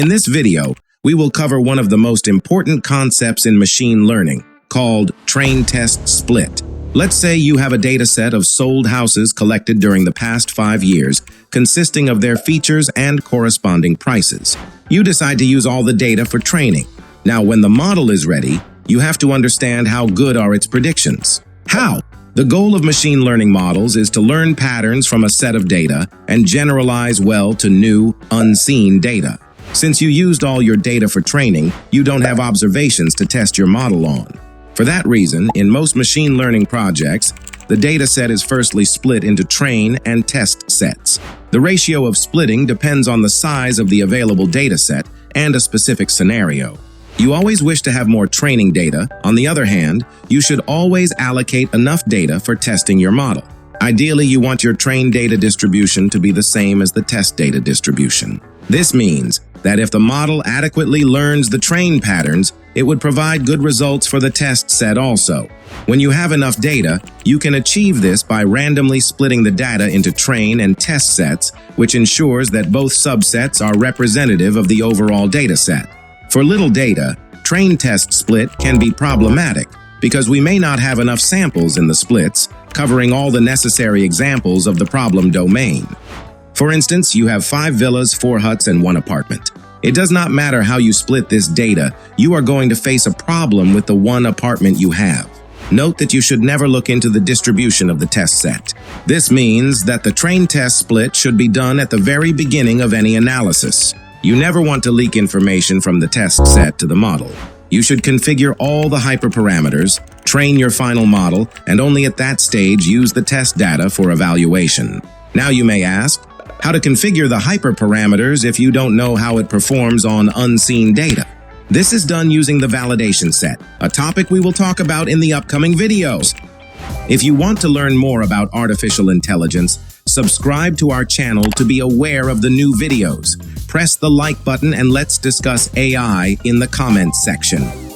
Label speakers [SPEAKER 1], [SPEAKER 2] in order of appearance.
[SPEAKER 1] In this video, we will cover one of the most important concepts in machine learning, called train test split. Let's say you have a data set of sold houses collected during the past 5 years, consisting of their features and corresponding prices. You decide to use all the data for training. Now, when the model is ready, you have to understand how good are its predictions. How? The goal of machine learning models is to learn patterns from a set of data and generalize well to new, unseen data. Since you used all your data for training, you don't have observations to test your model on. For that reason, in most machine learning projects, the data set is firstly split into train and test sets. The ratio of splitting depends on the size of the available data set and a specific scenario. You always wish to have more training data. On the other hand, you should always allocate enough data for testing your model. Ideally, you want your trained data distribution to be the same as the test data distribution. This means that if the model adequately learns the trained patterns, it would provide good results for the test set also. When you have enough data, you can achieve this by randomly splitting the data into train and test sets, which ensures that both subsets are representative of the overall data set. For little data, train test split can be problematic because we may not have enough samples in the splits, covering all the necessary examples of the problem domain. For instance, you have 5 villas, 4 huts, and 1 apartment. It does not matter how you split this data, you are going to face a problem with the 1 apartment you have. Note that you should never look into the distribution of the test set. This means that the train test split should be done at the very beginning of any analysis. You never want to leak information from the test set to the model. You should configure all the hyperparameters, train your final model, and only at that stage use the test data for evaluation. Now you may ask, how to configure the hyperparameters if you don't know how it performs on unseen data? This is done using the validation set, a topic we will talk about in the upcoming videos. If you want to learn more about artificial intelligence, subscribe to our channel to be aware of the new videos. Press the like button and let's discuss AI in the comments section.